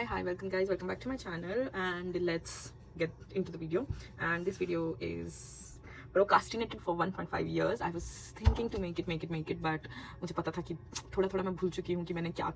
Hi, welcome guys, welcome back to my channel and let's get into the video. And this video is procrastinated for 1.5 years. I was thinking to make it, but मुझे पता था कि थोड़ा मैं भूल चुकी हूँ कि मैंने क्या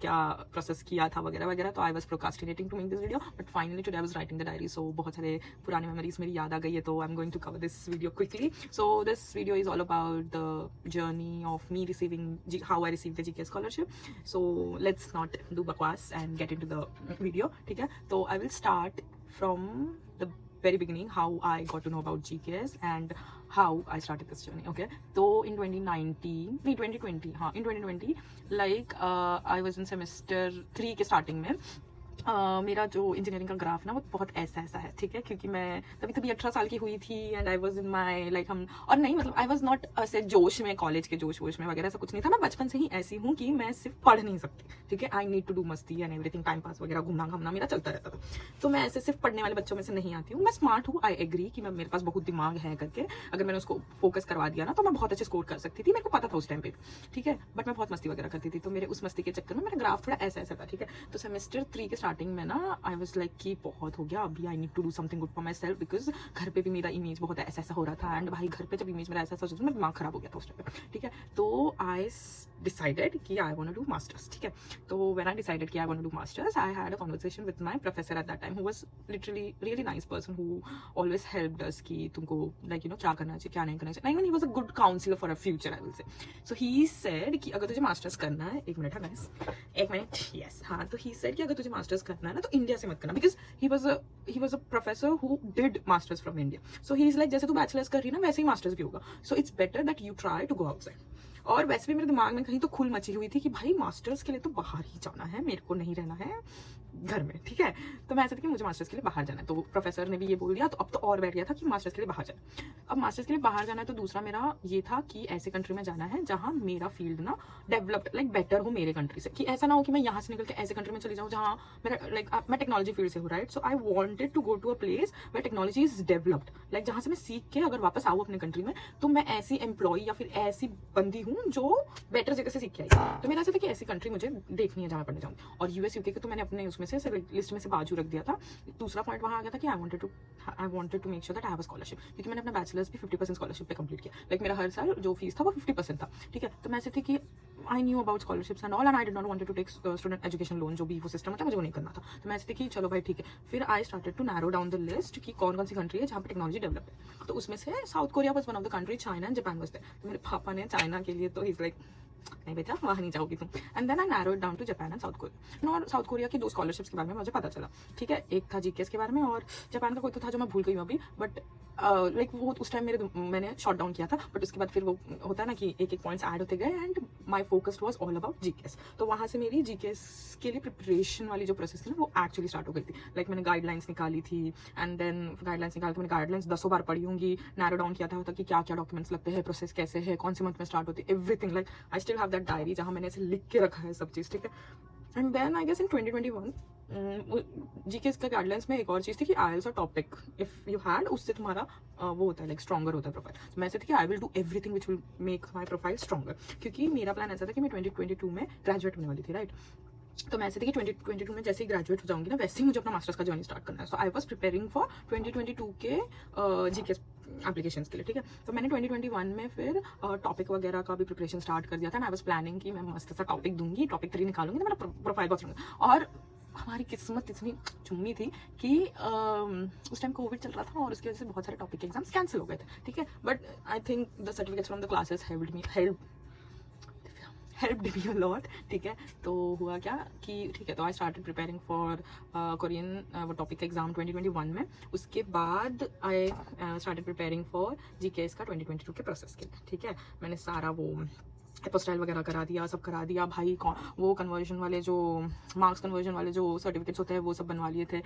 प्रोसेस किया था वगैरह वगैरह, तो I was procrastinating to make this video, but finally today I was writing the diary, so बहुत सारे पुराने memories मेरी याद आ गई है, तो I'm going to cover this video quickly. So this video is all about the journey of me receiving how I received the GK scholarship. So let's not do bakwas and get into the video, ठीक है? तो I will start from the very beginning, how I got to know about GKS and how I started this journey. Okay, so in 2020, like I was in semester 3 के starting में मेरा जो engineering का graph ना वो बहुत ऐसा है, ठीक है, क्योंकि मैं तभी 18 साल की हुई थी and I was in my like हम और नहीं मतलब आई वाज नॉट ऐसे जोश में, कॉलेज के जोश वोश में वगैरह ऐसा कुछ नहीं था. मैं बचपन से ही ऐसी हूँ कि मैं सिर्फ पढ़ नहीं सकती, ठीक है. आई नीड टू डू मस्ती एंड एवरीथिंग, टाइम पास वगैरह, घूमना घामना मेरा चलता रहता था. तो मैं ऐसे सिर्फ पढ़ने वाले बच्चों में से नहीं आती हूँ. मैं स्मार्ट हूँ, आई एग्री कि मैं मेरे पास बहुत दिमाग है करके, अगर मैंने उसको फोकस करवा दिया ना तो मैं बहुत अच्छे स्कोर कर सकती थी, मेरे को पता था उस टाइम पे, ठीक है. बट मैं बहुत मस्ती वगैरह करती थी, तो मेरे उस मस्ती के चक्कर में मेरा ग्राफ थोड़ा ऐसा था, ठीक है. तो सेमेस्टर 3 के स्टार्टिंग में ना आई वाज लाइक कि बहुत हो गया, अभी I need to do something good for myself, because घर पे भी मेरा इमेज बहुत ऐसा हो रहा था. एंड भाई घर पे जब इमेज मेरा ऐसा हो, मेरा दिमाग खराब हो गया था उस टाइम पे, ठीक है. तो आई डिसाइडेड कि I want to do masters, ठीक है. तो व्हेन आई डिसाइडेड कि I want to do masters, I had a conversation with my professor at that time, who was literally really nice person, who always helped us कि तुमको like you know क्या करना चाहिए क्या नहीं करना चाहिए. He was a good counsellor for a future, I will say. So he said कि अगर तुझे मास्टर्स करना है, एक मिनट यस, हाँ. तो ही सेड कि अगर तुझे मास्टर्स करना है ना तो इंडिया से मत करना, because he was a professor who did masters from India. So he is like जैसे तू बैचलर्स कर रही है ना वैसे ही मास्टर्स भी होगा. So it's better that you try to go outside. और वैसे भी मेरे दिमाग में कहीं तो खुल मची हुई थी कि भाई मास्टर्स के लिए तो बाहर ही जाना है, मेरे को नहीं रहना है घर में, ठीक है. तो मैं ऐसा थी कि मुझे मास्टर्स के लिए बाहर जाना है, तो प्रोफेसर ने भी ये बोल दिया, तो अब तो और बैठ गया था कि मास्टर्स के लिए बाहर जाना. अब मास्टर्स के लिए बाहर जाना है तो दूसरा मेरा ये था कि ऐसे कंट्री में जाना है जहाँ मेरा फील्ड ना डेवलप्ड लाइक बेटर हो मेरे कंट्री से, कि ऐसा ना हो कि मैं यहाँ से निकल के ऐसे कंट्री में चली जाऊँ जहाँ मेरा लाइक मैं टेक्नोलॉजी फील्ड से हूँ, right. So I wanted to go to a place where technology is developed, like जहाँ से मैं सीख के अगर वापस आऊँ अपने कंट्री में तो मैं ऐसी एम्प्लॉय या फिर ऐसी बंदी हूँ जो बेटर जगह से सीख के आई. तो मेरा ऐसा था कि ऐसी कंट्री मुझे देखनी है जहाँ मैं पढ़ने जाऊँ. और यूएस यूके के तो मैंने अपने उसमें से लिस्ट में से बाजू रख दिया था. दूसरा पॉइंट वहाँ आ गया था कि I wanted to make sure that I have a scholarship, क्योंकि मैंने अपना बैचलर्स भी 50% स्कॉलरशिप पे कंप्लीट किया. लाइक मेरा हर साल जो फीस था वो 50% था, ठीक है. तो मैं ऐसे थी कि I knew about scholarships and all, and I did not wanted to take student education loan, जो भी वो सिस्टम होता है मुझे वो नहीं करना था. तो मैं ऐसे थी कि चलो भाई ठीक है. फिर I started to narrow down the list कि कौन सी कंट्री है जहाँ पे टेक्नोलॉजी डेवलप है. तो उसमें से South Korea was one of the country, China and Japan was there. तो मेरे पापा ने चाइना के लिए तो ही इज लाइक नहीं बेटा वहाँ नहीं जाओगी तुम. And then I narrowed down to Japan and South Korea. और साउथ कोरिया की 2 स्कॉलरशिप्स के बारे में मुझे पता चला, ठीक है. एक था जीकेएस के बारे में और जापान का कोई तो था जो मैं भूल गई हूँ अभी, बट लाइक वो उस टाइम मैंने शॉट डाउन किया था. बट उसके बाद फिर वो होता है ना कि एक पॉइंट्स ऐड होते गए and my focus was all about GKS. तो वहाँ से मेरी जीकेएस के लिए प्रिपरेशन वाली जो प्रोसेस थी ना वो एक्चुअली स्टार्ट हो गई थी. लाइक मैंने गाइडलाइंस निकाली थी एंड देन गाइडलाइंस निकाल के मैंने गाइडलाइंस 10 बार पढ़ी होंगी, नैरो डाउन किया था कि क्या क्या डॉक्यूमेंट्स लगते हैं, प्रोसेस कैसे है, कौन से मंथ में स्टार्ट होती है, everything. Like I still have that diary जहाँ मैंने ऐसे लिख के रखा है सब चीज़, ठीक है. And then I guess in 2021 GKS का गाइडलाइंस में एक और चीज़ थी कि आईएलटीएस और टॉपिक इफ यू हैड, उससे तुम्हारा वो होता है लाइक स्ट्रॉन्गर होता है प्रोफाइल. तो मैं ऐसे थी कि I will do everything which will make my profile stronger, क्योंकि मेरा प्लान ऐसा था कि मैं 2022 में ग्रेजुएट होने वाली थी, राइट. तो मैं ऐसे थी कि 2022 में जैसे ही ग्रेजुएट हो जाऊंगी ना वैसे ही मुझे अपना मास्टर्स का जर्नी स्टार्ट करना है. सो आई वाज प्रिपेयरिंग फॉर 2022 के जीकेएस एप्लीकेशंस के लिए, ठीक है. तो मैंने 2021 में फिर टॉपिक वगैरह का भी प्रिपरेशन स्टार्ट कर दिया था. आई वाज प्लानिंग कि मैं मस्त सा टॉपिक दूंगी, टॉपिक 3 निकालूंगी तो मेरा प्रोफाइल बहुत स्ट्रॉन्ग. और हमारी किस्मत इतनी चुम्मी थी कि उस टाइम कोविड चल रहा था और उसकी वजह से बहुत सारे टॉपिक के एग्जाम्स कैंसिल हो गए थे, ठीक है. But I think the certificates from the classes helped me a lot, ठीक है. तो हुआ क्या कि ठीक है, तो I started preparing for Korean वो टॉपिक का एग्जाम 2021 में. उसके बाद I started preparing for GKS का 2022 के प्रोसेस के लिए, ठीक है. मैंने सारा वो एपोस्टाइल वगैरह करा दिया, सब करा दिया भाई. वो कन्वर्जन वाले जो मार्क्स कन्वर्जन वाले जो सर्टिफिकेट्स होते हैं वो सब बनवा लिए थे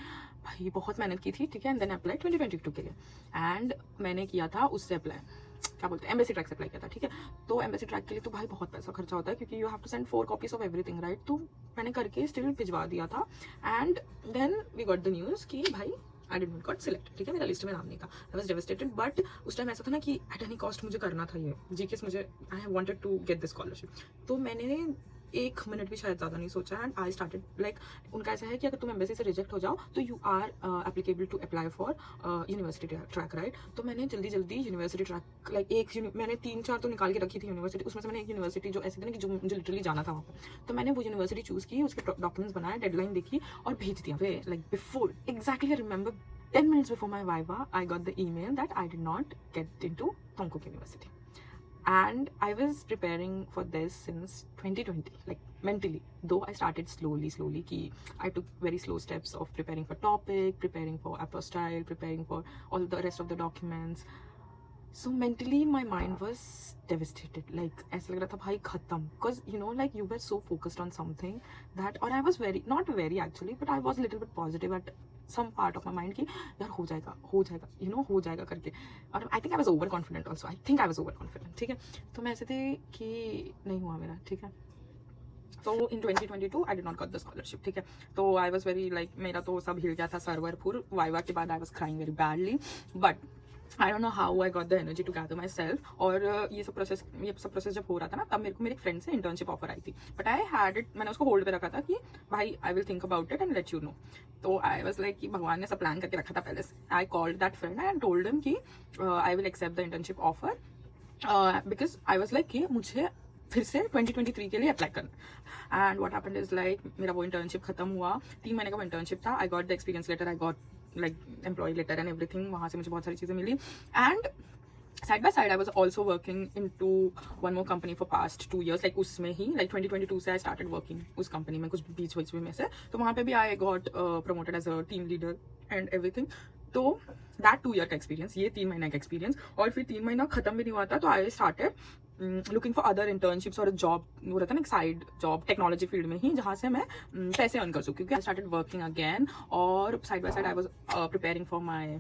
भाई. बहुत मेहनत की थी, ठीक है. एंड देन अप्लाई 2022 के लिए. एंड मैंने किया था उससे अप्लाई, क्या बोलते हैं, एम्बेसी ट्रैक से अप्लाई किया था, ठीक है. तो एम्बेसी ट्रैक के लिए तो भाई बहुत पैसा खर्चा होता है, क्योंकि you have to send 4 copies of everything, right. तो मैंने करके स्टिल भिजवा दिया था. And then we got the news कि भाई I did not got select, ठीक है. मेरा लिस्ट में नाम नहीं था. I was devastated. बट उस टाइम ऐसा था ना कि एट एनी कॉस्ट मुझे करना था ये जीकेएस, मुझे I have wanted to get this scholarship. तो मैंने 1 मिनट भी शायद ज़्यादा नहीं सोचा, एंड आई स्टार्टेड लाइक उनका ऐसा है कि अगर तुम एम्बेसी से रिजेक्ट हो जाओ तो you are applicable to apply for university track, right. तो मैंने जल्दी यूनिवर्सिटी ट्रैक लाइक मैंने 3-4 तो निकाल के रखी थी यूनिवर्सिटी, उसमें से मैंने एक यूनिवर्सिटी जो ऐसे थी ना कि जो मुझे लिटरली जाना था वहाँ पर, तो मैंने वो यूनिवर्सिटी चूज़ की, उसके डॉक्यूमेंट्स बनाए, डेडलाइन देखी और भेज दिया। Like before exactly I remember 10 minutes before my Viva, I got the email that I did not get into Tongkuk University. And I was preparing for this since 2020, like mentally. Though I started slowly, ki I took very slow steps of preparing for topic, preparing for apostille, preparing for all the rest of the documents. So mentally my mind was devastated. Like ऐसा लग रहा था भाई खत्म, because you know like you were so focused on something that, or I was not very actually, but I was a little bit positive at some part of my mind कि यार हो जाएगा you know हो जाएगा करके, और I think I was overconfident also. I think I was overconfident, ठीक है। तो मैं ऐसे थे कि नहीं हुआ मेरा, ठीक है। तो इन 2022 आई did not got the scholarship, ठीक है। तो आई वॉज वेरी लाइक मेरा तो सब हिल गया था सर्वर पूर वाइवा के बाद। I was crying very badly, but I don't know how I got the energy to gather my self. और ये सब प्रोसेस जब हो रहा था ना, तब मेरे को मेरे एक फ्रेंड से इंटर्नशिप ऑफर आई थी, बट आई हैड इट, मैंने उसको होल्ड पे रखा था कि भाई I will think about it and let you know. तो आई वॉज लाइक कि भगवान ने सब प्लान करके रखा था पहले से। I called that friend and told him कि I will accept the internship offer, because I was like कि मुझे फिर से 2023 के लिए अप्लाई करना। And what happened is like मेरा वो इंटर्नशिप खत्म हुआ, 3 महीने का वो इंटर्नशिप था। I got the experience letter, I got like employ letter and everything, वहाँ से मुझे बहुत सारी चीज़ें मिली। And side by side I was also working in two one more company for past 2 years, like उसमें ही लाइक 2022 से आई स्टार्टेड वर्किंग उस कंपनी में कुछ बीच में से। तो वहाँ पे भी I got promoted as a team leader and everything. तो दैट 2 year का एक्सपीरियंस, ये 3 महीने का एक्सपीरियंस, और फिर 3 महीना खत्म भी नहीं हुआ था तो I started looking for other internships और जॉब, वो रहता है ना साइड जॉब टेक्नोलॉजी फील्ड में ही, जहाँ से मैं पैसे अर्न कर सकूँ, क्योंकि आई स्टार्टेड वर्किंग अगेन। और side by side I was preparing for my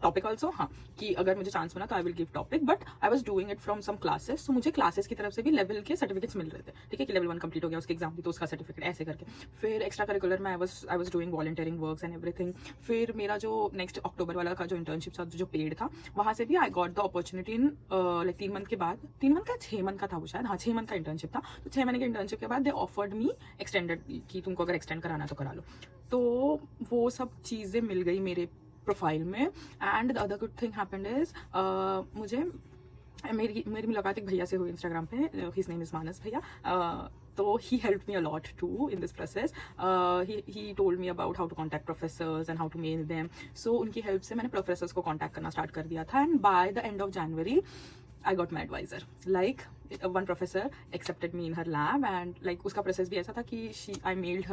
TOPIK also, हाँ, कि अगर मुझे चांस मिला तो I will give TOPIK, but I was doing it from some classes. तो मुझे क्लासेस की तरफ से भी लेवल के सर्टिफिकेट्स मिल रहे थे, ठीक है, कि लेवल 1 कंप्लीट हो गया, उसके एग्जाम दी तो उसका सर्टिफिकेट, ऐसे करके। फिर एक्स्ट्रा करिकुलर में I was doing volunteering works and everything. फिर मेरा जो नेक्स्ट अक्टूबर वाला का जो इंटर्नशिप था, जो पेड था, वहाँ से भी I got the opportunity in like 3 month के बाद, 3 मंथ का 6 मंथ का था वो शायद, हाँ 6 मंथ का इंटर्नशिप था। तो 6 महीने के इंटर्नशिप के बाद दे ऑफर्ड मी एक्सटेंडेड, कि तुमको अगर एक्सटेंड कराना तो करा लो। तो वो सब चीज़ें मिल गई मेरे प्रोफाइल में। And the other good thing happened is मुझे मेरी मुलाकात एक भैया से हुई इंस्टाग्राम पे, हिज नेम इज मानस भैया। तो he helped me a lot too in this process. He told me about how to contact professors and how to mail them. So उनकी help से मैंने professors को contact करना start कर दिया था, and by the end of January I got my advisor. Like one professor accepted me in her lab, and like उसका process भी ऐसा था कि I mailed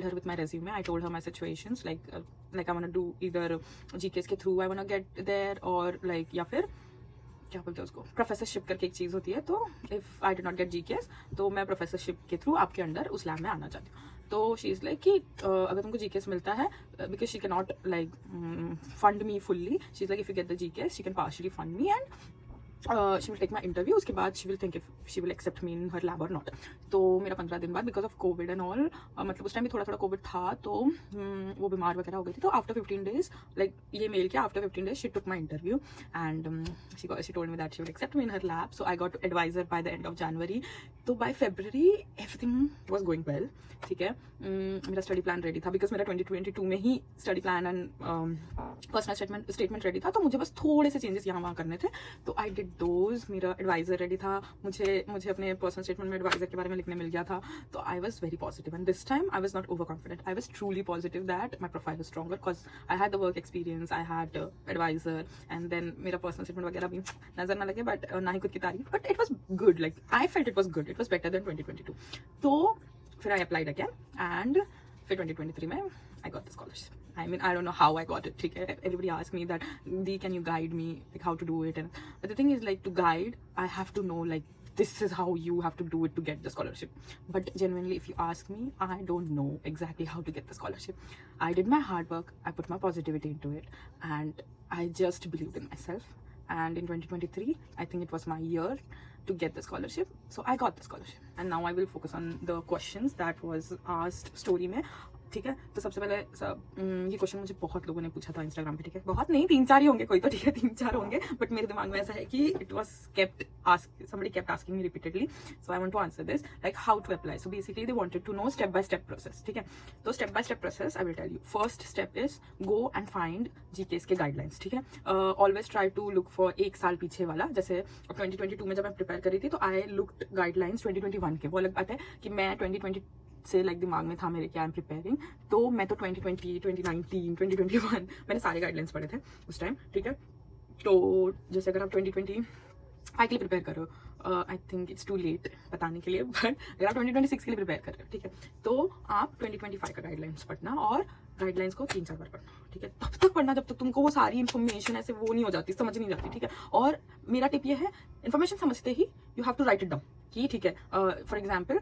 her with my resume. I told her my situations, like I want to do either GKS के through I want to get there, or like या फिर क्या बोलते हैं उसको, प्रोफेसरशिप करके एक चीज़ होती है। तो if I did not gate GKS तो मैं प्रोफेसरशिप के थ्रू आपके अंडर उस लैब में आना चाहती हूँ। तो शी इज़ लाइक कि अगर तुमको GKS मिलता है, because she can not like fund me fully, she is like if you get the GKS she can partially fund me, and she will take my interview. उसके बाद she will think if she will accept me in her lab और not. तो मेरा 15 दिन बाद, because of COVID and all, मतलब उस time भी थोड़ा कोविड था, तो वो बीमार वगैरह हो गई थी। तो आफ्टर 15 days, लाइक ये मेल किया, after 15 days she took my interview, and she told me that she will accept me in her lab. So I got adviser by the end of January. तो by February everything was going well, ठीक है। मेरा study plan ready था, because मेरा 2022 में ही study plan and personal statement ready था। तो मुझे बस थोड़े से चेंजेस यहाँ वहाँ करने थे, तो आई डिड दोज। मेरा एडवाइजर रेडी था, मुझे अपने पर्सनल स्टेटमेंट में एडवाइजर के बारे में लिखने मिल गया था। तो I was very positive, and this time I was not over confident, I was truly positive that my profile is stronger, because I had the work experience, I had advisor, and then मेरा personal statement वगैरह भी नजर ना लगे, but ना ही खुद की तारीफ, but it was good, like I felt it was good, it was better than 2022। तो फिर आई अप्लाइड अगेन, एंड फिर 2023 में I got the scholarship. I mean, I don't know how I got it. ठीक है, everybody asks me that, Dee, can you guide me, like how to do it? And but the thing is, like, to guide, I have to know, like, this is how you have to do it to get the scholarship. But genuinely, if you ask me, I don't know exactly how to get the scholarship. I did my hard work, I put my positivity into it, and I just believed in myself. And in 2023, I think it was my year to get the scholarship. So I got the scholarship. And now I will focus on the questions that was asked story में. ठीक है। तो सबसे पहले ये question मुझे बहुत लोगों ने पूछा था इंस्टाग्राम पे, ठीक है, बहुत नहीं 3-4 ही होंगे कोई तो, ठीक है 3-4 होंगे, बट मेरे दिमाग में ऐसा है कि it was somebody kept asking me repeatedly, so I want to answer this, like how to apply. So basically they wanted to know step by step process, ठीक है। तो step by step process I will tell you. First step is go and find GKs के guidelines, ठीक है। Always try to look for 1 साल पीछे वाला, जैसे 2022 में जब मैं प्रिपेयर करी थी तो I looked guidelines 2021 के। वो अलग बात है कि मैं 2020 से लाइक दिमाग में था मेरे कि आई एम प्रिपेयरिंग, तो मैं तो 2020, 2019, 2021 मैंने सारे गाइडलाइंस पढ़े थे उस टाइम, ठीक है। तो जैसे अगर आप 2025 के लिए प्रिपेयर कर रहे हो, I think it's too late बताने के लिए, बट अगर आप 2026 के लिए प्रिपेयर कर रहे हो, ठीक है, तो आप 2025 का गाइडलाइंस पढ़ना और गाइडलाइंस को 3-4 बार पढ़ना, ठीक है। तब तक पढ़ना जब तक तुमको वो सारी इन्फॉर्मेशन ऐसे वो नहीं हो जाती, समझ नहीं जाती, ठीक है। और मेरा टिप ये है, इन्फॉर्मेशन समझते ही you have to write it down कि ठीक है, फॉर एग्जाम्पल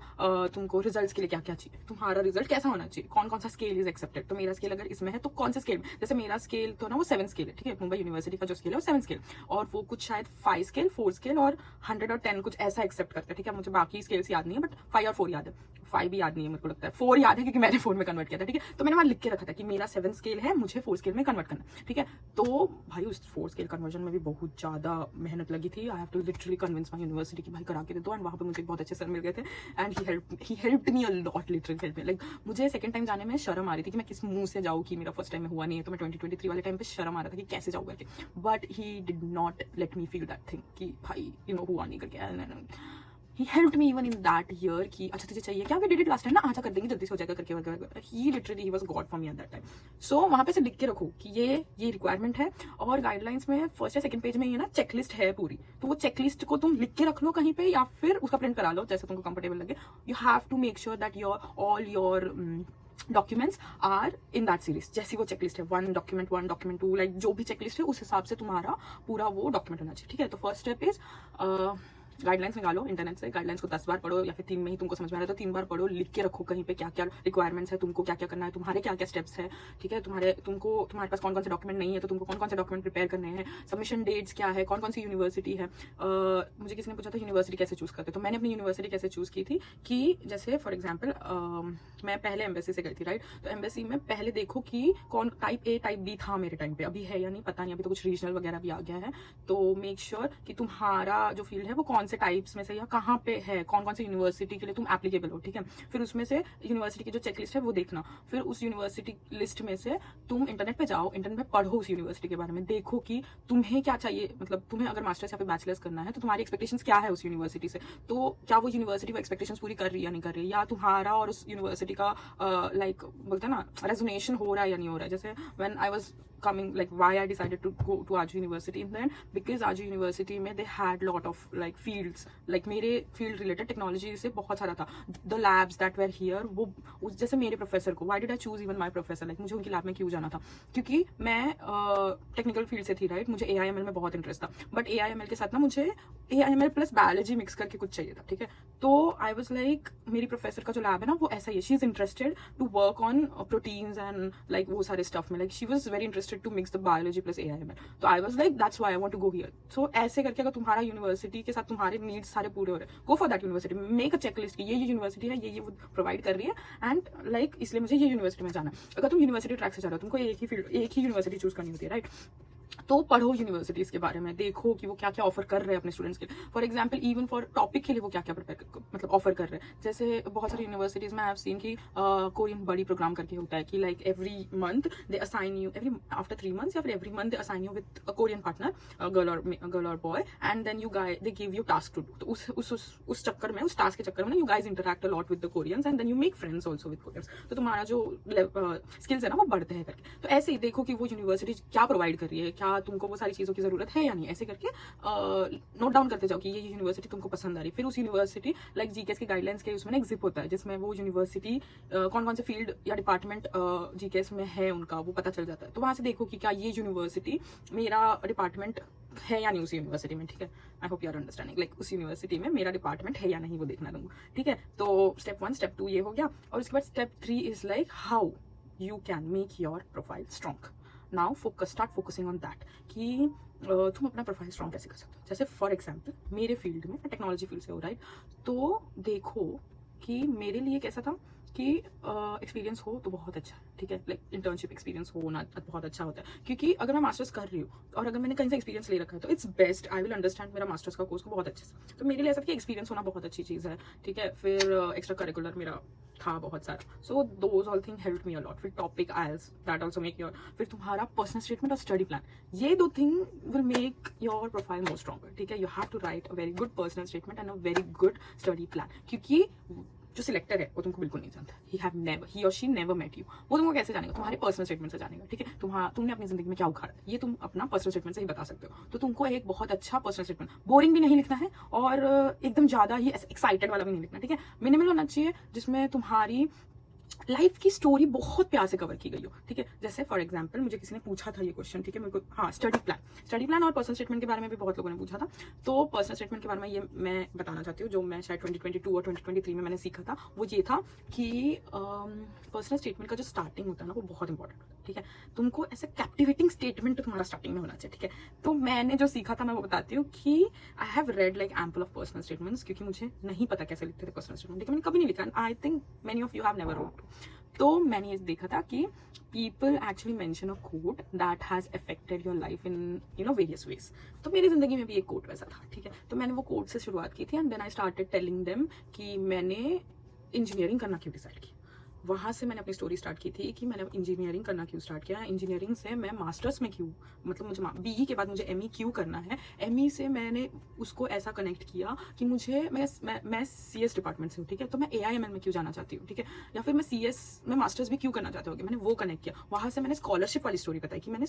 तुमको रिजल्ट्स के लिए क्या क्या चाहिए, तुम्हारा रिजल्ट कैसा होना चाहिए, कौन कौन सा स्केल इज एक्सेप्टेड। तो मेरा स्केल अगर इसमें है तो कौन से स्केल में, जैसे मेरा स्केल तो ना वो 7 स्केल है, ठीक है, मुंबई यूनिवर्सिटी का जो स्केल है वो 7 स्केल, और वो कुछ शायद 5 स्केल, 4 स्केल और 100 और 10 कुछ ऐसा एक्सेप्ट करता है, ठीक है। मुझे बाकी स्केल्स याद नहीं है, बट 5 और 4 याद है, 5 भी याद नहीं है, मेरे को लगता है 4 याद है क्योंकि मैंने 4 में कन्वर्ट किया था, ठीक है। तो मैंने वहां लिख के रखा था कि मेरा 7 स्केल है, मुझे 4 स्केल में कन्वर्ट करना, ठीक है। तो भाई उस 4 स्केल कन्वर्जन में भी बहुत ज्यादा मेहनत लगी थी। I have to literally convince my university कि भाई करा के दे दो, एंड वहां पर मुझे बहुत अच्छे सर मिल गए थे, and he helped me a lot, literally help me. Like मुझे सेकंड टाइम जाने में शर्म आ रही थी कि मैं किस मुंह से जाऊँ, कि मेरा फर्स्ट टाइम में हुआ नहीं है, तो मैं 2023 वाले टाइम पे शर्म आ रहा था कि कैसे जाऊँ करके, but he did not let me feel that thing कि भाई हुआ नहीं करके। He helped me even in that year कि अच्छा तुझे चाहिए क्या, we did it last time ना, आजा कर देंगे जल्दी से हो जाएगा करके। He literally he was God for me at that time. So वहाँ पे से लिख के रखो कि ये रिक्वायरमेंट है, और गाइडलाइंस में फर्स्ट या सेकंड पेज में ये ना चेकलिस्ट है पूरी, तो वो चेकलिस्ट को तुम लिख के रख लो कहीं पे, या फिर उसका प्रिंट करा लो जैसे तुमको कंफर्टेबल लगे। You have to make sure that all your documents are in that series, जैसी वो चेकलिस्ट है, 1 डॉक्यूमेंट 1 डॉक्यूमेंट 2, लाइक जो भी चेकलिस्ट है उस हिसाब से तुम्हारा पूरा वो डॉक्यूमेंट होना चाहिए, ठीक है। तो फर्स्ट स्टेप इज गाइडलाइंस निकालो इंटरनेट से, गाइडलाइंस को 10 बार पढ़ो, या फिर 3 में ही तुमको समझ में आ रहा है तो 3 बार पढ़ो, लिख के रखो कहीं पे क्या क्या रिक्वायरमेंट्स है, तुमको क्या क्या करना है, तुम्हारे क्या क्या स्टेप्स है, ठीक है। तुम्हारे पास कौन कौन से डॉक्यूमेंट नहीं है तो तुमको कौन कौन से डॉक्यूमेंट प्रिपेयर करने हैं, सबमिशन डेट्स क्या है, कौन कौन सी यूनिवर्सिटी है। मुझे किसी ने पूछा था यूनिवर्सिटी कैसे चूज करते, तो मैंने अपनी यूनिवर्सिटी कैसे चूज की थी कि जैसे फॉर एग्जाम्पल मैं पहले एम्बेसी से गई थी, राइट। तो एम्बेसी में पहले देखो कि कौन टाइप ए टाइप बी था मेरे टाइम पे, अभी है या नहीं पता नहीं, अभी तो कुछ रीजनल वगैरह भी आ गया है। तो मेक श्योर कि तुम्हारा जो फील्ड है वो कौन से टाइप्स में से या कहाँ पे है, कौन कौन सी यूनिवर्सिटी के लिए तुम एप्लीकेबल हो, ठीक है। फिर उसमें से यूनिवर्सिटी की जो चेकलिस्ट है वो देखना, फिर उस यूनिवर्सिटी लिस्ट में से तुम इंटरनेट पे जाओ, इंटरनेट पे पढ़ो उस यूनिवर्सिटी के बारे में, देखो कि तुम्हें क्या चाहिए, मतलब तुम्हें अगर मास्टर्स या फिर बैचलर्स करना है तो तुम्हारी एक्सपेक्टेशंस क्या है उस यूनिवर्सिटी से, तो क्या वो यूनिवर्सिटी वो एक्सपेक्टेशंस पूरी कर रही है या नहीं कर रही, या तुम्हारा और उस यूनिवर्सिटी का लाइक बोलते हैं ना रेजोनेशन हो रहा है या नहीं हो रहा है। जैसे when I was coming, like why I decided to go to Aaju University, and then because Aaju University में they had lot of like fields, like मेरे field related technology से बहुत सारा था, the labs that were here, वो जैसे मेरे professor को why did I choose even my professor, like मुझे उनकी लैब में क्यों जाना था, क्योंकि मैं टेक्निकल फील्ड से थी, राइट। मुझे AIML में बहुत इंटरेस्ट था, बट AIML के साथ ना मुझे AIML प्लस बायोलॉजी मिक्स करके कुछ चाहिए था, ठीक है। तो आई वाज लाइक मेरी प्रोफेसर का जो लैब है ना वो ऐसा ही है, she is interested to work on proteins and like वो सारे स्टफ में, like she was very interested to mix the biology plus AIML, तो I was like that's why I want to go here। so ऐसे करके अगर तुम्हारा university के साथ तुम्हारे नीड्स सारे पूरे हो रहे हैं, go for that university, make a checklist कि ये यूनिवर्सिटी है, ये वो प्रोवाइड कर रही है, एंड लाइक इसलिए मुझे ये यूनिवर्सिटी में जाना है। अगर तुम यूनिवर्सिटी ट्रैक से जा रहे हो, तुमको एक ही यूनिवर्सिटी चूज करनी होती है, राइट। तो पढ़ो यूनिवर्सिटीज के बारे में, देखो कि वो क्या क्या ऑफर कर रहे हैं अपने स्टूडेंट्स के लिए, for example even for topic के लिए वो क्या क्या मतलब ऑफर कर रहे हैं। जैसे बहुत सारी यूनिवर्सिटीज में आई हैव सीन कि कोरियन बड़ी प्रोग्राम करके होता है कि like every month they assign you, every after 3 months या फिर every month they assign you with a Korean partner, girl और boy, and then they give you task to do. तो उस चक्कर में, उस टास्क के चक्कर में you guys interact a lot with the Koreans, and then you make friends also with Koreans, तो तुम्हारा जो स्किल्स है ना वो बढ़ते हैं करके। तो ऐसे ही देखो कि वो यूनिवर्सिटी क्या प्रोवाइड कर रही है, क्या तुमको वो सारी चीज़ों की ज़रूरत है या नहीं, ऐसे करके नोट डाउन करते जाओ कि ये यूनिवर्सिटी तुमको पसंद आ रही है। फिर उस यूनिवर्सिटी लाइक जीकेएस के गाइडलाइंस के उसमें एक जिप होता है जिसमें वो यूनिवर्सिटी कौन कौन से फील्ड या डिपार्टमेंट जीकेएस में है उनका वो पता चल जाता है। तो वहाँ से देखो कि क्या ये यूनिवर्सिटी मेरा डिपार्टमेंट है या नहीं उस यूनिवर्सिटी में, ठीक है। I hope you are understanding, like उस यूनिवर्सिटी में मेरा डिपार्टमेंट है या नहीं वो देखना तुमको, ठीक है। तो स्टेप 1 स्टेप 2 ये हो गया, और उसके बाद step 3 is like how you can make your profile strong. Now start focusing on that कि तुम अपना प्रोफाइल स्ट्रॉन्ग कैसे कर सकते हो। जैसे फॉर एग्जाम्पल मेरे फील्ड में, टेक्नोलॉजी फील्ड से हो, राइट। तो देखो कि मेरे लिए कैसा था कि एक्सपीरियंस हो तो बहुत अच्छा है, ठीक है, लाइक इंटर्नशिप एक्सपीरियंस होना बहुत अच्छा होता है, क्योंकि अगर मैं मास्टर्स कर रही हूँ और अगर मैंने कहीं से एक्सपीरियंस ले रखा है तो it's best, I will understand मेरा मास्टर्स का कोर्स को बहुत अच्छे से। तो मेरे लिए ऐसा कि एक्सपीरियंस होना बहुत अच्छी चीज़ है, ठीक है। फिर एक्स्ट्रा करिकुलर मेरा था बहुत सारा, so those all thing help me a lot. फिर टॉपिक आयल्स दैट ऑल्सो मेक योर, फिर तुम्हारा पर्सनल स्टेटमेंट और स्टडी प्लान, ये दो thing will make your profile more stronger, ठीक है। You have to write a very good personal statement and a very good study plan, क्योंकि जो सिलेक्टर है वो तुमको बिल्कुल नहीं जानता, ही और शी नेवर मेट यू, वो तुमको कैसे जानेगा? तुम्हारे पर्सनल स्टेटमेंट से जानेगा, ठीक है। तुमने अपनी जिंदगी में क्या उखाड़ा ये तुम अपना पर्सनल स्टेटमेंट से ही बता सकते हो। तो तुमको एक बहुत अच्छा पर्सनल स्टेटमेंट, बोरिंग भी नहीं लिखना है और एकदम ज्यादा ही एक्साइटेड वाला भी नहीं लिखना, ठीक है। मिनिमल होना चाहिए, जिसमें तुम्हारी लाइफ की स्टोरी बहुत प्यार से कवर की गई हो, ठीक है। जैसे फॉर एग्जांपल मुझे किसी ने पूछा था ये क्वेश्चन, ठीक है, मेरे को, हाँ, स्टडी प्लान और पर्सनल स्टेटमेंट के बारे में भी बहुत लोगों ने पूछा था। तो पर्सनल स्टेटमेंट के बारे में ये मैं बताना चाहती हूँ, जो मैं शायद 2022 और 2023 में मैंने सीखा था, वो ये था कि पर्सनल स्टेटमेंट का जो स्टार्टिंग होता है ना, वो बहुत इंपॉर्टेंट होता है, ठीक है। तुमको ऐसे कैप्टिवेटिंग स्टेटमेंट तुम्हारा स्टार्टिंग में होना चाहिए, ठीक है। तो मैंने जो सीखा था मैं वो बताती हूँ कि I have read like ample of personal statements, क्योंकि मुझे नहीं पता कैसे लिखते थे पर्सनल स्टेटमेंट, मैंने कभी नहीं लिखा। I think many of you have never wrote. तो मैंने ये देखा था कि people actually mention a quote that has affected your life in various ways. तो मेरी जिंदगी में भी एक कोट वैसा था, ठीक है। तो मैंने वो कोट से शुरुआत की थी and then I started telling them कि मैंने इंजीनियरिंग करना क्यों डिसाइड किया। वहाँ से मैंने अपनी स्टोरी स्टार्ट की थी कि मैंने इंजीनियरिंग करना क्यों स्टार्ट किया, इंजीनियरिंग से मैं मास्टर्स में क्यों, मतलब मुझे बीई के बाद मुझे एमई क्यों करना है, एमई से मैंने उसको ऐसा कनेक्ट किया कि मुझे मैं सीएस डिपार्टमेंट से हूँ, ठीक है। तो मैं एआईएमएल में क्यों जाना चाहती हूँ, ठीक है, या फिर मैं सीएस में मास्टर्स भी क्यों करना चाहती हूँ, मैंने वो कनेक्ट किया। वहाँ से मैंने स्कॉलरशिप वाली स्टोरी बताई कि मुझे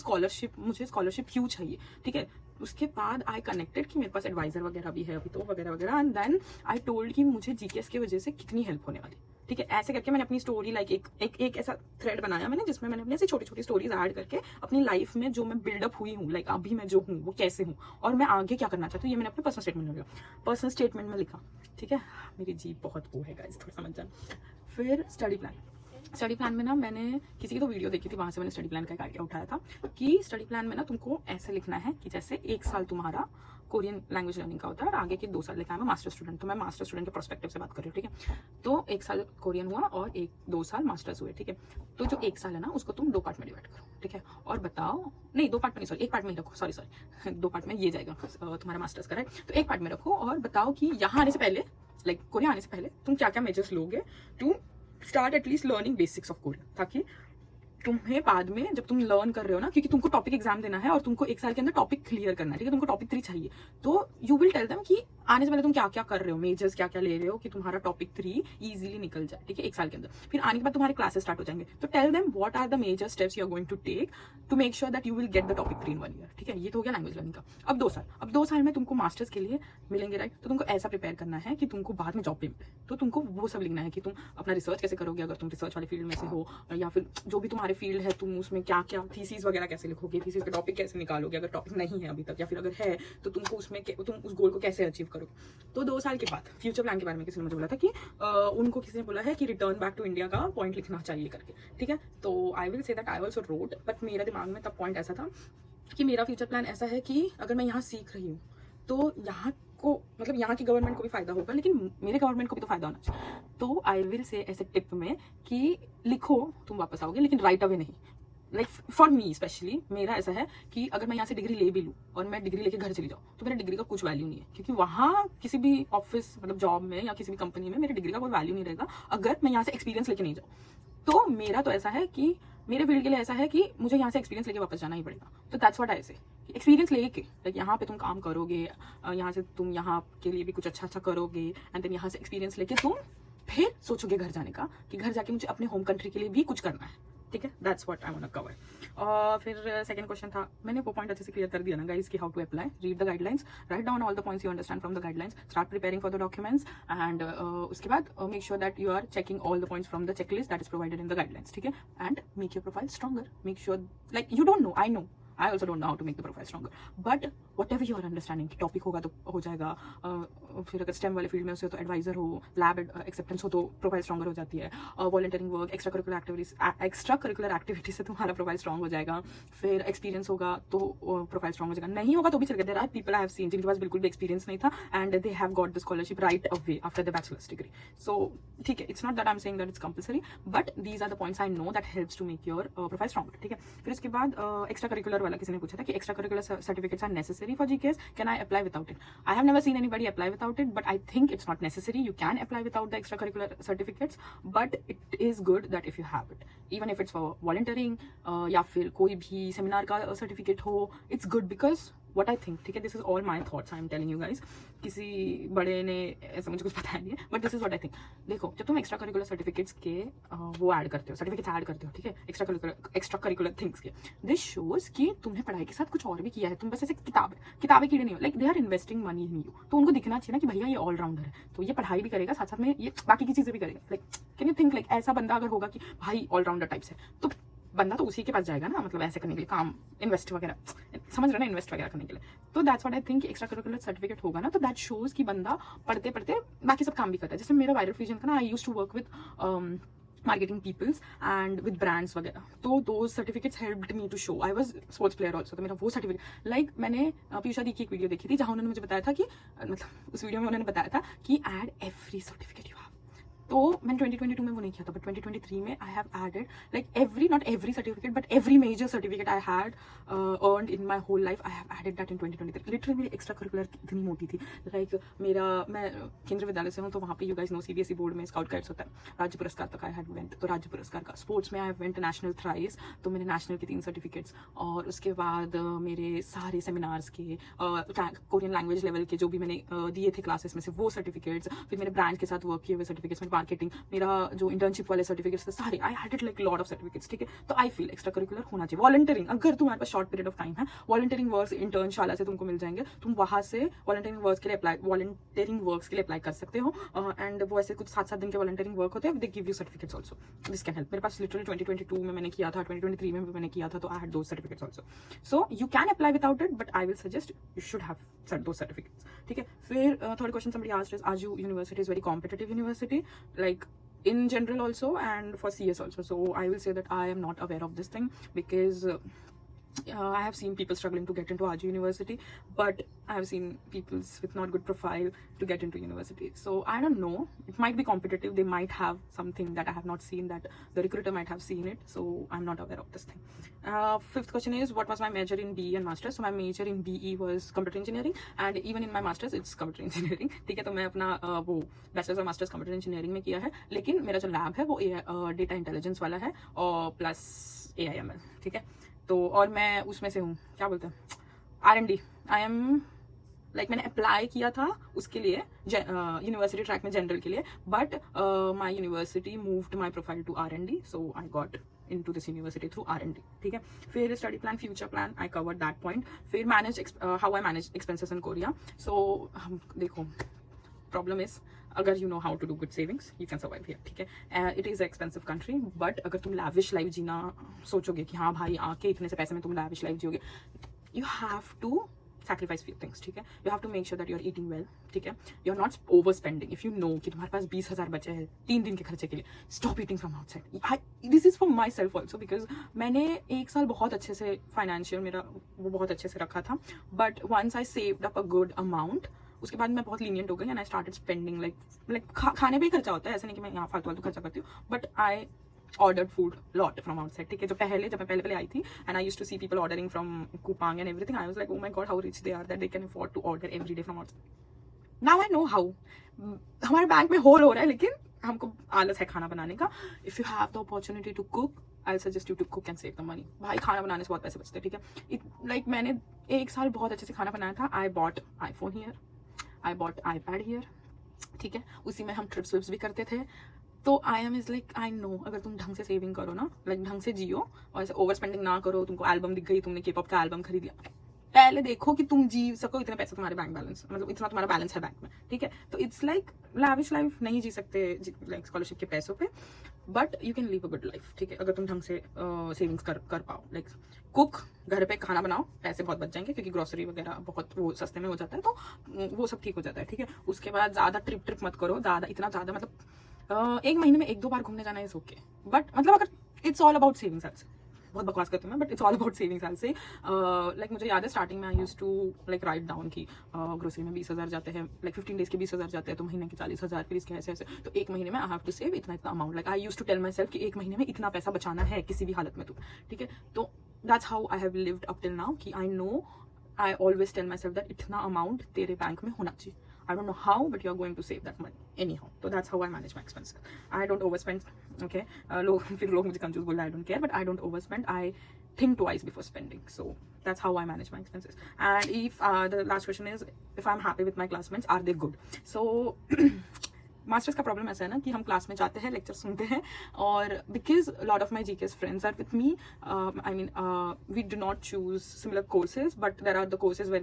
स्कॉलरशिप क्यों चाहिए, ठीक है। उसके बाद आई कनेक्टेड कि मेरे पास एडवाइजर वगैरह भी है अभी तो वगैरह वगैरह, एंड देन आई टोल्ड कि मुझे जीकेएस की वजह से कितनी हेल्प होने वाली, ठीक है। ऐसे करके मैंने अपनी स्टोरी लाइक एक ऐसा थ्रेड बनाया मैंने, जिसमें मैंने अपनी ऐसी छोटी छोटी स्टोरीज ऐड करके अपनी लाइफ में जो मैं बिल्डअप हुई हूँ, लाइक अभी मैं जो हूँ वो कैसे हूँ और मैं आगे क्या करना चाहती हूँ, ये मैंने अपने पर्सनल स्टेटमेंट में लिखा, ठीक है। मेरी जीप बहुत वो है गाइस, थोड़ा समझ जाना। फिर स्टडी प्लान में ना मैंने किसी की तो वीडियो देखी थी, वहां से मैंने स्टडी प्लान का एक आइडिया उठाया था कि स्टडी प्लान में ना तुमको ऐसे लिखना है कि जैसे 1 साल तुम्हारा कोरियन लैंग्वेज लर्निंग का होता है और आगे के 2 साल लिखा है। मैं मास्टर स्टूडेंट, तो मैं मास्टर स्टूडेंट के पर्सपेक्टिव से बात कर रही हूँ, ठीक है। तो 1 साल कोरियन हुआ और 2 साल मास्टर्स हुए, ठीक है। तो जो 1 साल है ना उसको तुम 2 पार्ट में डिवाइड करो, ठीक है। और बताओ, नहीं 2 पार्ट में नहीं, सॉरी 1 पार्ट में ही रखो, सॉरी 2 पार्ट में ये जाएगा तुम्हारा मास्टर्स का, राइट। तो 1 पार्ट में रखो और बताओ कि यहाँ आने से पहले, लाइक कोरिया आने से पहले तुम क्या क्या मेजर्स लोगे to start at least learning basics of Korean, ताकि तुम्हें बाद में जब तुम लर्न कर रहे हो ना, क्योंकि तुमको टॉपिक एग्जाम देना है और तुमको 1 साल के अंदर टॉपिक क्लियर करना है, ठीक है। तुमको टॉपिक 3 चाहिए, तो यू विल टेल देम कि आने से पहले तुम क्या क्या कर रहे हो, मेजर्स क्या क्या ले रहे हो कि तुम्हारा टॉपिक 3 इजीली निकल जाए, ठीक है, 1 साल के अंदर। फिर आने के बाद तुम्हारे क्लासेस स्टार्ट हो जाएंगे, तो tell them what are the major steps you are going to take to make sure that you will get the TOPIK 3 in 1 year, ठीक है। ये तो हो गया लैंग्वेज लर्निंग का। अब 2 साल में तुमको मास्टर्स के लिए मिलेंगे, राइट। तो तुमको ऐसा प्रिपेयर करना है कि तुमको बाद में जॉब पे मिले, तो तुमको वो सब लिखना है कि तुम अपना रिसर्च कैसे करोगे, अगर तुम रिसर्च वाले फील्ड में से हो, या फिर जो भी तुम्हारे फील्ड है तुम उसमें क्या क्या थीसिस वगैरह कैसे लिखोगे, थीसिस का टॉपिक कैसे निकालोगे, अगर टॉपिक नहीं है अभी तक, या फिर अगर है तो तुमको उसमें तुम उस गोल को कैसे अचीव करोगे। तो 2 साल के बाद फ्यूचर प्लान के बारे में किसी ने मुझे बोला था कि उनको किसी ने बोला है कि रिटर्न बैक टू इंडिया का पॉइंट लिखना चाहिए करके, ठीक है। तो I will say that I also wrote, but मेरे दिमाग में तब पॉइंट ऐसा था कि मेरा फ्यूचर प्लान ऐसा है कि अगर मैं यहाँ सीख रही हूँ तो यहाँ को, मतलब यहाँ की गवर्नमेंट को भी फायदा होगा, लेकिन मेरे गवर्नमेंट को भी तो फायदा होना चाहिए। तो आई विल से ऐसे टिप में कि लिखो तुम वापस आओगे, लेकिन राइट अवे नहीं। लाइक फॉर मी स्पेशली मेरा ऐसा है कि अगर मैं यहाँ से डिग्री ले भी लूँ और मैं डिग्री लेके घर चली जाऊँ तो मेरे डिग्री का कुछ वैल्यू नहीं है, क्योंकि वहाँ किसी भी ऑफिस, मतलब जॉब में या किसी भी कंपनी में मेरी डिग्री का कोई वैल्यू नहीं रहेगा अगर मैं यहाँ से एक्सपीरियंस लेके नहीं जाऊँ। तो मेरा तो ऐसा है कि मेरे फील्ड के लिए ऐसा है कि मुझे यहाँ से एक्सपीरियंस लेके वापस जाना ही पड़ेगा। तो दैट्स व्हाट आई से, एक्सपीरियंस लेके लाइक यहाँ पे तुम काम करोगे, यहाँ से तुम यहाँ के लिए भी कुछ अच्छा करोगे, एंड देन यहाँ से एक्सपीरियंस लेके तुम फिर सोचोगे घर जाने का कि घर जाके मुझे अपने होम कंट्री के लिए भी कुछ करना है, ठीक है। That's what I want to cover. और फिर सेकंड क्वेश्चन था, मैंने वो पॉइंट अच्छे से क्लियर कर दिया ना गाइस कि how to apply, read the guidelines, write down all the points you understand from the guidelines, start preparing for the documents, and उसके बाद make sure that you are checking all the points from the checklist that is provided in the guidelines, ठीक है। And make your profile stronger, make sure, like you don't know, I know, I also don't know how to make the profile stronger, but whatever your understanding, TOPIK होगा तो हो जाएगा, फिर अगर stem वाले field में उसे तो एडवाइजर हो, लैब एक्सेप्टेंस हो तो प्रोफाइल स्ट्रॉगर हो जाती है, volunteering work, extra curricular activity से तुम्हारा प्रोफाइल स्ट्रॉन्ग हो जाएगा, फिर एक्सपीरियंस होगा तो प्रोफाइल स्ट्रॉन्ग हो जाएगा, नहीं होगा तो भी चलेगा। There are people I have seen जिनके पास बिल्कुल भी एक्सपीरियंस नहीं था and they have got the scholarship right away after the bachelors degree. So ठीक है, it's not that I am saying that it's compulsory, but these are the points I know that helps to make your profile stronger. ठीक है, फिर उसके बाद extra curricular वाला किसी ने पूछा था कि extracurricular certificates are necessary for GKS, can I apply without it? I have never seen anybody apply without it, but I think it's not necessary. You can apply without the extracurricular certificates, but it is good that if you have it, even if it's for volunteering या फिर कोई भी seminar का certificate हो, it's good because what I think, ठीक है, this is all my thoughts I am telling you guys, किसी बड़े ने ऐसा मुझे कुछ पता नहीं है, but this is what I think। देखो, जब तुम एक्स्ट्रा करिकुलर सर्टिफिकेट्स के वो ऐड करते हो, सर्टिफिकेट्स ऐड करते हो, ठीक है, एक्स्ट्रा करिकुलर थिंग्स के, दिस शोज कि तुमने पढ़ाई के साथ कुछ और भी किया है, तुम बस ऐसे किताबें कीड़े नहीं हो, like they are investing money in you, तो उनको दिखना चाहिए ना कि भैया ये ऑलराउंडर है, तो ये पढ़ाई भी करेगा साथ साथ में ये बाकी की चीजें भी करेगा। Like can you think, like ऐसा बंदा अगर होगा कि भाई ऑलराउंडर टाइप से, तो बंदा तो उसी के पास जाएगा ना, मतलब ऐसे करने के लिए, काम इन्वेस्ट वगैरह, समझ रहे ना, इन्वेस्ट वगैरह करने के लिए। तो that's what I think, extra curricular certificate होगा ना तो दैट शोज कि बंदा पढ़ते पढ़ते बाकी सब काम भी करता है। जैसे मेरा वायरल फ्यूजन का ना, I used to work with marketing peoples and with brands वगैरह, तो those certificates helped me to show I was sports player also, तो मेरा वो सर्टिफिकेट, लाइक मैंने पीयूषा दी की एक वीडियो देखी थी जहाँ उन्होंने मुझे बताया था कि मतलब उस वीडियो में उन्होंने बताया था कि add every certificate you have, तो मैंने 2022 में वो नहीं किया था, बट 2023 में I have added like every, not every certificate but every major certificate I had earned in my whole life, I have added that in 2023। Literally मेरी extracurricular इतनी मोटी थी, लाइक मैं केंद्रीय विद्यालय से हूँ, तो वहाँ पे you guys know CBSE board में स्काउट गाइड्स होता है, राज्य पुरस्कार तक आई हैड वेंट, तो राज्य पुरस्कार का, स्पोर्ट्स में आई वेंट नेशनल थ्राइस, तो मैंने नेशनल के 3 सर्टिफिकेट्स, और उसके बाद मेरे सारे सेमिनार्स के कोरियन लैंग्वेज लेवल के जो भी मैंने दिए थे क्लासेस में से वो सर्टिफिकेट्स, फिर मेरे ब्रांड के साथ वर्क किए हुए सर्टिफिकेट्स, मेरे मार्केटिंग, मेरा जो इंटर्नशिप वाले सर्टिफिकेट्स थे सारे, I had it like lot of certificates. ठीक है, तो आई फील एक्स्ट्रा करिकुलर होना चाहिए। वॉलंटियरिंग, अगर तुम्हारे पास शॉर्ट पीरियड ऑफ टाइम है, वॉलंटियरिंग वर्क्स इंटर्नशाला से तुमको मिल जाएंगे, तुम वहां से वॉलंटियरिंग वर्क्स के लिए अप्लाई कर सकते हो, एंड वो ऐसे कुछ 7-7 दिन के वॉलंटियरिंग वर्क होते हैं, दे give you certificates also, this can help. मेरे पास लिटरली 2022 में मैंने किया था, 2023 में भी मैंने किया था, तो I had those certificates also, so you can apply without it, but I will suggest you should have those certificates. ठीक है, फिर third question somebody asked is Aju University is very competitive university, like in general also and for CS also, so I will say that I am not aware of this thing because I have seen people struggling to get into Aju University, but I have seen people with not good profile to get into university, so I don't know, it might be competitive, they might have something that I have not seen, that the recruiter might have seen it, so I'm not aware of this thing. Fifth question is what was my major in BE and masters? So my major in BE was computer engineering, and even in my masters it's computer engineering. ठीक है, तो मैं अपना वो bachelors और masters computer engineering में किया है, लेकिन मेरा जो लैब है वो डेटा इंटेलिजेंस वाला है और प्लस AIML। ठीक है, तो और मैं उसमें से हूँ, क्या बोलते हैं, R&D, आई एम लाइक मैंने अप्लाई किया था उसके लिए यूनिवर्सिटी ट्रैक में जनरल के लिए, but my university moved my profile to R&D, so I got into this university through R&D। ठीक है, फिर study plan, future plan, I covered that point. फिर manage how I manage expenses in Korea. So देखो, problem is अगर you know how to do good savings you can survive here. ठीक है, it is expensive country, but अगर तुम lavish life जीना सोचोगे कि हाँ भाई आके इतने से पैसे में तुम लैविश लाइफ जियोगे, you have to sacrifice few things। ठीक है, you have to make sure that you are eating well। ठीक है, you are not overspending। if you know कि तुम्हारे पास 20,000 बचे हैं 3 दिन के खर्चे के लिए, stop eating from outside। this is for myself also because मैंने 1 साल बहुत अच्छे से फाइनेंशियल मेरा वो बहुत अच्छे से रखा था, but once I saved up a good amount, उसके बाद मैं बहुत लीनियंट हो गई and I started spending like खाने पे ही खर्चा होता है, ऐसा नहीं कि मैं यहाँ फालतू खर्चा करती हूँ, but I ordered food lot from outside। ठीक है, जब मैं पहले आई थी and I used to see people ordering from Coupang and everything, I was like oh my god how rich they are that they can afford to order every day from outside। now I know how। हमारे bank में whole हो रहा है, लेकिन हमको आलस है खाना बनाने का। if you have the opportunity to cook, I'll suggest you to cook and save the money। भाई खाना बनाने से बहुत पैसे बचते हैं। ठीक है, लाइक मैंने 1 साल बहुत अच्छे से खाना बनाया था। I bought iPhone here, I bought iPad here। ठीक है, उसी में हम ट्रिप्स विप्स भी करते थे। तो I am is like I know अगर तुम ढंग से सेविंग करो ना, लाइक ढंग से जियो और ऐसे ओवर स्पेंडिंग ना करो, तुमको एल्बम दिख गई, तुमने K-pop का एल्बम खरीद लिया, पहले देखो कि तुम जी सको, इतने पैसे तुम्हारे बैंक बैलेंस, मतलब इतना तुम्हारा बैलेंस है बैंक में। ठीक है, तो इट्स लाइक लैविश लाइफ नहीं जी सकते लाइक स्कॉलरशिप के पैसों पे। But you can live a good life, ठीक है, अगर तुम ढंग से सेविंग्स कर पाओ। लाइक कुक, घर पे खाना बनाओ, पैसे बहुत बच जाएंगे क्योंकि ग्रोसरी वगैरह बहुत वो सस्ते में हो जाता है, तो वो सब ठीक हो जाता है, ठीक है। उसके बाद ज़्यादा ट्रिप मत करो, ज़्यादा इतना ज़्यादा मतलब एक महीने में 1-2 बार घूमने जाना इज ओके, बट मतलब अगर इट्स ऑल अबाउट सेविंग्स। बहुत बकवास करती हूँ मैं, but it's all about savings I say. Like मुझे याद है स्टार्टिंग में I use to like write down की ग्रोसरी में 20,000 जाते हैं, लाइक 15 डेज के 20,000 जाते हैं, तो महीने के 40,000, फिर इसके ऐसे ऐसे, तो एक महीने में आई हैव टू सेव इतना amount. Like I use to tell my self कि एक महीने में इतना पैसा बचाना है किसी भी हालत में, तो ठीक है। तो that's how I have lived up till now कि I know, I always tell my self that इतना अमाउंट तेरे बैंक में होना चाहिए। I don't know how, but you're going to save that money anyhow. So that's how I manage my expenses. I don't overspend. Okay, फिर लोग मुझे कंजूस बोल रहे हैं, I don't care, but I don't overspend. I think twice before spending. So that's how I manage my expenses. And if the last question is, if I'm happy with my classmates, are they good? So masters का problem ऐसा है ना कि हम class में जाते हैं, lecture सुनते हैं, और because lot of my GKS friends are with me, I mean we do not choose similar courses, but there are the courses where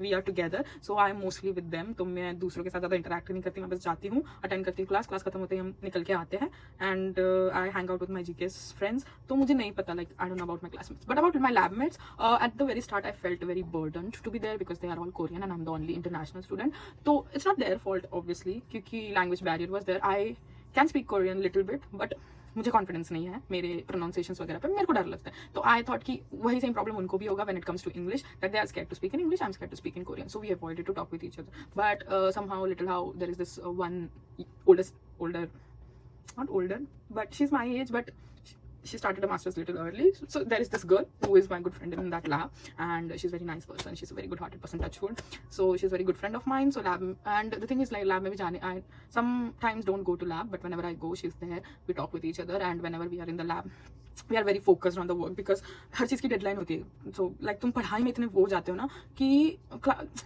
we are together, so I am mostly with them. तो मैं दूसरों के साथ ज़्यादा interact नहीं करती, मैं बस जाती हूँ, अटेंड करती हूँ क्लास खत्म होते ही हम निकल के आते हैं, and I hang out with my GKS friends. तो मुझे नहीं पता, like I don't know about my classmates, but about my labmates at the very start I felt very burdened to be there because they are all Korean and I am the only international student. तो it's not their fault obviously, क्योंकि language barrier was there. I can speak Korean little bit, but मुझे confidence नहीं है मेरे pronunciations वगैरह पे, मेरे को डर लगता है। तो आई थॉट कि वही सेम प्रॉब्लम उनको भी होगा when it comes to English, that they are scared to speak in English, I am scared to speak in Korean, so we avoided to talk with each other. But somehow little how there is this one older, not older, but she's my age, but she started a master's little early. So there is this girl who is my good friend in that lab, and she's a very nice person, she's a very good hearted person, touch wood. So she's a very good friend of mine. So lab, and the thing is, like lab mein bhi jane, I sometimes don't go to lab, but whenever I go, she's there, we talk with each other, and whenever we are in the lab, we are very focused on the work because हर चीज़ की deadline होती है। So like तुम पढ़ाई में इतने वो जाते हो ना कि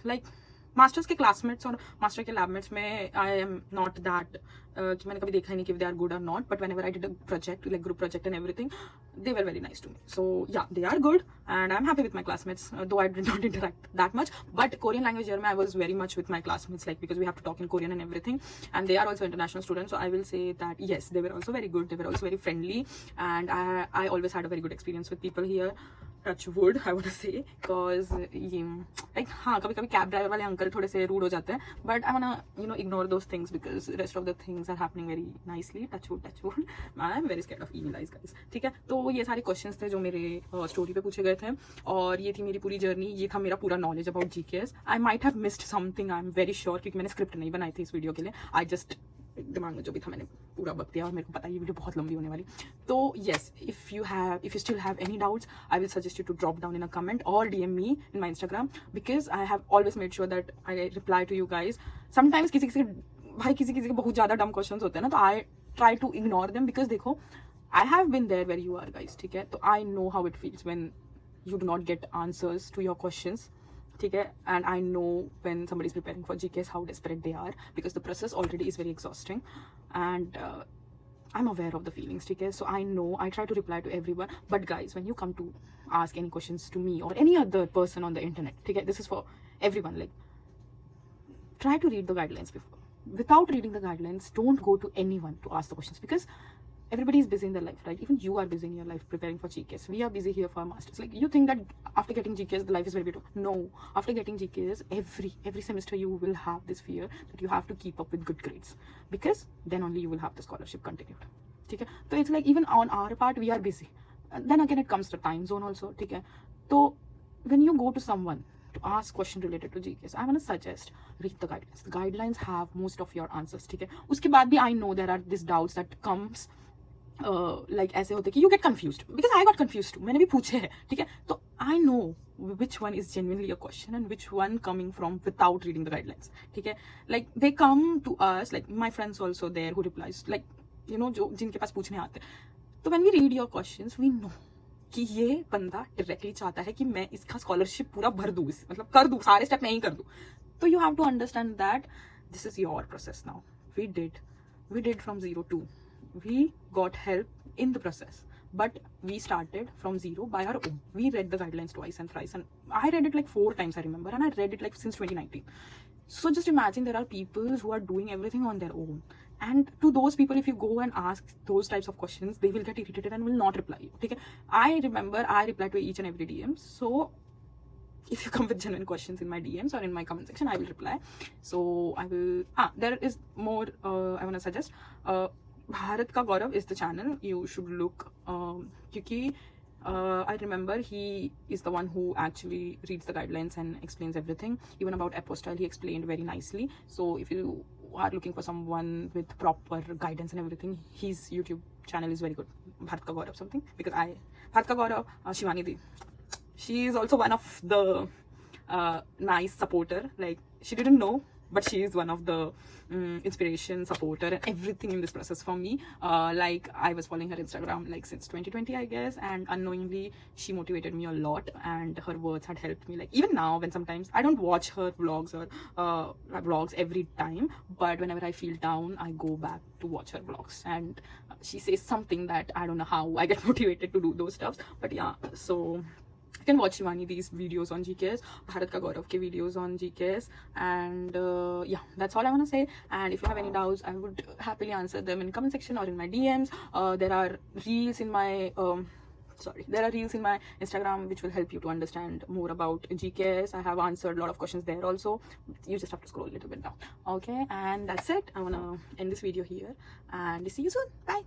like मास्टर्स के क्लासमेट्स और मास्टर के लैबमेट्स में आई एम नॉट दैट कि मैंने कभी देखा ही नहीं कि दे आर गुड और not, but whenever I did a project like group project and everything, they were very nice to me. So yeah, they are good and I am happy with my classmates, though I did not interact that much, but Korean language year में I was very much with my classmates, like because we have to talk in Korean and everything, and they are also international students, so I will say that yes, they were also very good, they were also very friendly, and I always had a very good experience with people here, touch wood I want to say, because ये like हाँ, कभी कभी cab driver वाले uncle थोड़े से rude हो जाते हैं, but I want ignore those things because rest of the things are happening very nicely, touch wood I am very scared of evil eyes guys, ठीक है। तो ये सारे क्वेश्चंस थे जो मेरे स्टोरी पे पूछे गए थे, और ये थी मेरी पूरी जर्नी, ये था मेरा पूरा knowledge about GKS. I might have missed something, I am very sure, क्योंकि मैंने स्क्रिप्ट नहीं बनाई थी इस वीडियो के लिए, आई जस्ट दिमाग में जो भी था मैंने पूरा बक दिया, और मेरे को पता है ये वीडियो बहुत लंबी होने वाली। तो yes, if you still have any doubts, I will suggest you to drop down in a comment और DM me in my Instagram, because I have always made sure that I reply to you guys. Sometimes किसी के बहुत ज़्यादा डम question होते हैं ना, तो I try to ignore them, because देखो I have been there where you are guys, ठीक है। तो I know how it feels when you do not get answers to your questions, ठीक है, and I know when somebody is preparing for GKS how desperate they are, because the process already is very exhausting, and I'm aware of the feelings, ठीक है। So I know, I try to reply to everyone, but guys, when you come to ask any questions to me or any other person on the internet, ठीक है, this is for everyone, like try to read the guidelines before. Without reading the guidelines, don't go to anyone to ask the questions, because everybody is busy in their life, right? Even you are busy in your life preparing for GKS. We are busy here for our masters. Like, you think that after getting GKS the life is very beautiful. No, after getting GKS, every semester you will have this fear that you have to keep up with good grades, because then only you will have the scholarship continued, ठीक है। तो it's like even on our part we are busy, then again it comes to time zone also, ठीक है। तो when you go to someone to ask question related to GKS, I want to suggest read the guidelines. The guidelines have most of your answers, ठीक है। उसके बाद भी I know there are these doubts that comes like ऐसे होते कि you get confused, because I got confused too, मैंने भी पूछे हैं, ठीक है। तो I know which one is genuinely a question and which one coming from without reading the guidelines, ठीक है। Like they come to us, like my friends also there who replies, like you know, जो जिनके पास पूछने आते हैं, तो when we read your questions we know कि ये बंदा डायरेक्टली चाहता है कि मैं इसका स्कॉलरशिप पूरा भर दूँ, मतलब कर दूँ, सारे स्टेप मैं ही कर दूँ। तो you have to understand that this is your process now. We did from 0 to, we got help in the process, but we started from 0 by our own. We read the guidelines twice and thrice, and I read it like 4 times, I remember, and I read it like since 2019. So just imagine there are people who are doing everything on their own. And to those people, if you go and ask those types of questions, they will get irritated and will not reply you. Okay? I remember I reply to each and every DM. So if you come with genuine questions in my DMs or in my comment section, I will reply. So I will. There is more. I want to suggest. Bharat Ka Gaurav is the channel. You should look. Because I remember he is the one who actually reads the guidelines and explains everything. Even about apostille, he explained very nicely. So if you are looking for someone with proper guidance and everything, his YouTube channel is very good. Bharat Ka Gaurav something. Because Bharat Ka Gaurav, Shivani Di, she is also one of the nice supporter. Like, she didn't know, but she is one of the inspiration, supporter, and everything in this process for me. Like, I was following her Instagram like since 2020, I guess, and unknowingly she motivated me a lot, and her words had helped me. Like, even now, when sometimes I don't watch her vlogs or vlogs every time, but whenever I feel down, I go back to watch her vlogs, and she says something that I don't know how I get motivated to do those stuffs. But yeah, so you can watch Shivani these videos on GKS, Bharat Ka Gaurav ke videos on GKS, and yeah, that's all I want to say. And if you have any doubts, I would happily answer them in comment section or in my DMs. There are reels in my Instagram which will help you to understand more about GKS. I have answered a lot of questions there also. You just have to scroll a little bit down. Okay, and that's it. I want to end this video here and see you soon. Bye.